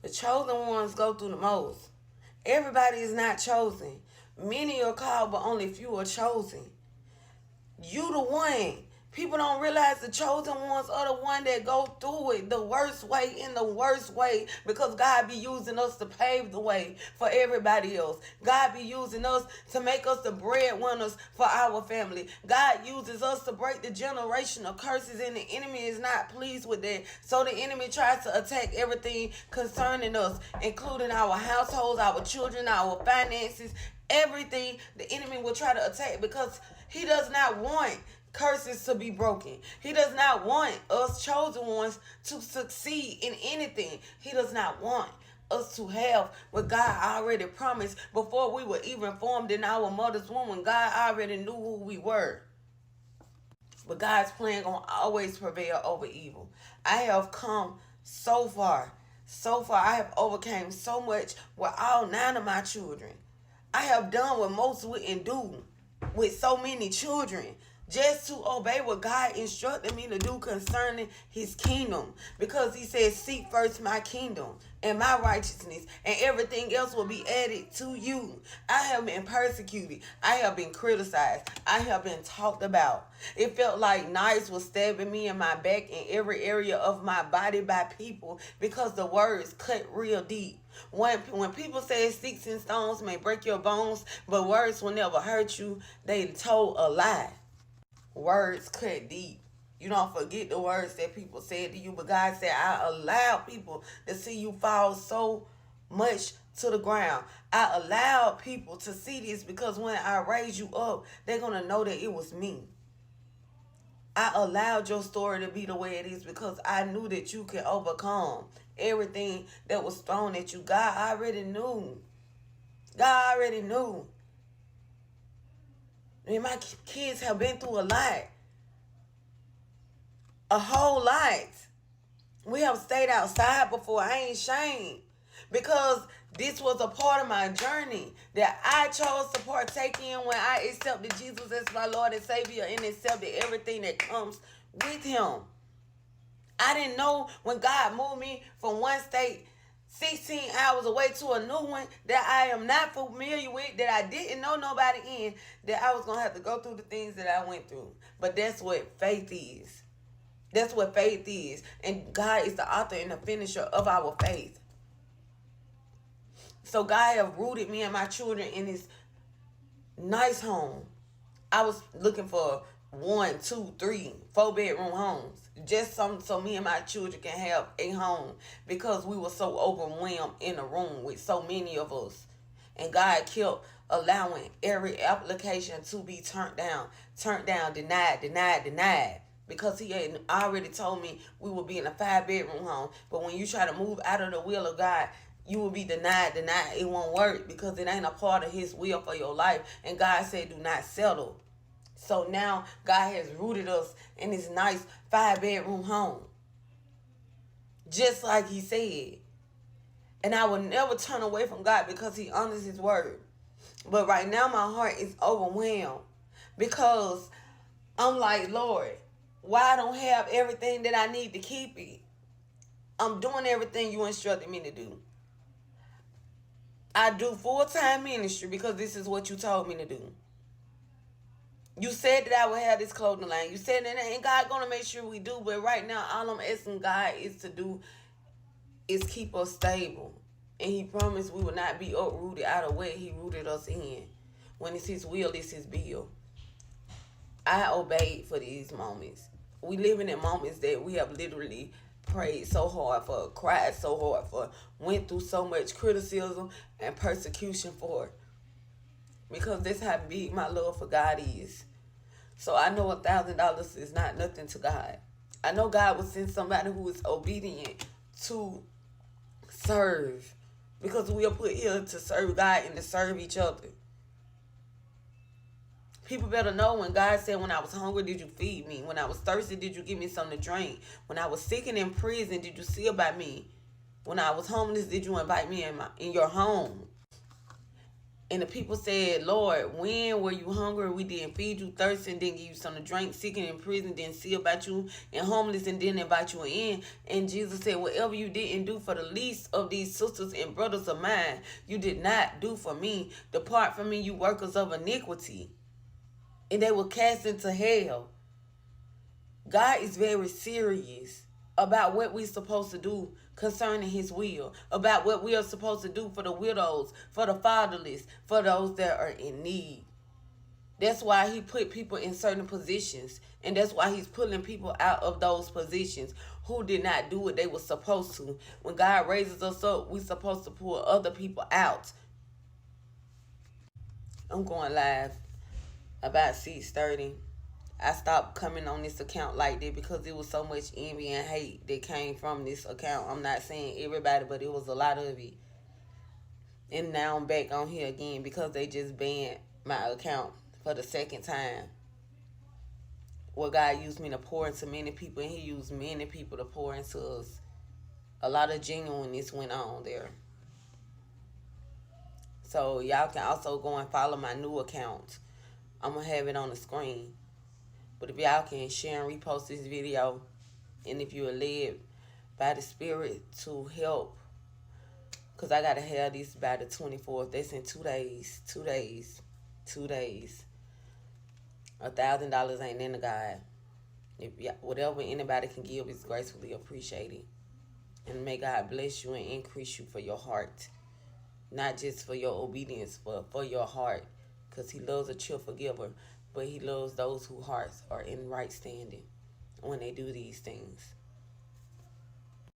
The chosen ones go through the most. Everybody is not chosen. Many are called, but only few are chosen. You the one. People don't realize the chosen ones are the one that go through it the worst way, in the worst way, because God be using us to pave the way for everybody else. God be using us to make us the breadwinners for our family. God uses us to break the generational curses, and the enemy is not pleased with that. So the enemy tries to attack everything concerning us, including our households, our children, our finances, everything. The enemy will try to attack because he does not want curses to be broken. He does not want us chosen ones to succeed in anything. He does not want us to have what God already promised before we were even formed in our mother's womb, when God already knew who we were. But God's plan gonna always prevail over evil. I have come so far. So far, I have overcame so much with all 9 of my children. I have done what most wouldn't do with so many children, just to obey what God instructed me to do concerning his kingdom. Because he says, seek first my kingdom and my righteousness, and everything else will be added to you. I have been persecuted. I have been criticized. I have been talked about. It felt like knives were stabbing me in my back in every area of my body by people, because the words cut real deep. When people say sticks and stones may break your bones, but words will never hurt you, they told a lie. Words cut deep. You don't forget the words that people said to you, but God said, I allow people to see you fall so much to the ground. I allowed people to see this because when I raise you up, they're going to know that it was me. I allowed your story to be the way it is because I knew that you could overcome everything that was thrown at you. God already knew. God already knew. I mean, my kids have been through a lot. A whole lot. We have stayed outside before. I ain't ashamed. Because this was a part of my journey that I chose to partake in when I accepted Jesus as my Lord and Savior and accepted everything that comes with him. I didn't know when God moved me from one state 16 hours away to a new one that I am not familiar with, that I didn't know nobody in, that I was going to have to go through the things that I went through. But that's what faith is. That's what faith is. And God is the author and the finisher of our faith. So God have rooted me and my children in his nice home. I was looking for 1, 2, 3, 4 bedroom homes, just so me and my children can have a home, because we were so overwhelmed in the room with so many of us. And God kept allowing every application to be turned down, denied. Because he had already told me we would be in a 5 bedroom home. But when you try to move out of the will of God, you will be denied. It won't work because it ain't a part of his will for your life. And God said, do not settle. So now God has rooted us in this nice 5 bedroom home. Just like he said. And I will never turn away from God because he honors his word. But right now my heart is overwhelmed because I'm like, Lord, why I don't have everything that I need to keep it? I'm doing everything you instructed me to do. I do full-time ministry because this is what you told me to do. You said that I would have this clothing line. You said that ain't God gonna make sure we do. But right now, all I'm asking God is to do is keep us stable. And he promised we would not be uprooted out of where he rooted us in. When it's his will, it's his bill. I obeyed for these moments. We living in moments that we have literally prayed so hard for, cried so hard for, went through so much criticism and persecution for. Because that's how big my love for God is. So I know $1,000 is not nothing to God. I know God will send somebody who is obedient to serve. Because we are put here to serve God and to serve each other. People better know when God said, when I was hungry, did you feed me? When I was thirsty, did you give me something to drink? When I was sick and in prison, did you see about me? When I was homeless, did you invite me in your home? And the people said, Lord, when were you hungry? We didn't feed you, thirsty, and didn't give you something to drink, sick and in prison, didn't see about you, and homeless, and didn't invite you in. And Jesus said, whatever you didn't do for the least of these sisters and brothers of mine, you did not do for me. Depart from me, you workers of iniquity. And they were cast into hell. God is very serious about what we're supposed to do concerning his will, about what we are supposed to do for the widows, for the fatherless, for those that are in need. That's why he put people in certain positions, and that's why he's pulling people out of those positions who did not do what they were supposed to. When God raises us up, we're supposed to pull other people out. I'm going live about 6:30. I stopped coming on this account like that because it was so much envy and hate that came from this account. I'm not saying everybody, but it was a lot of it. And now I'm back on here again because they just banned my account for the second time. Well, God used me to pour into many people, and he used many people to pour into us. A lot of genuineness went on there. So y'all can also go and follow my new account. I'm going to have it on the screen. But if y'all can share and repost this video, and if you're led by the Spirit to help, because I got to have this by the 24th. That's in 2 days. 2 days. 2 days. $1,000 ain't in the God. If whatever anybody can give is gracefully appreciated. And may God bless you and increase you for your heart. Not just for your obedience, but for your heart. Because he loves a cheerful giver. But he loves those whose hearts are in right standing when they do these things.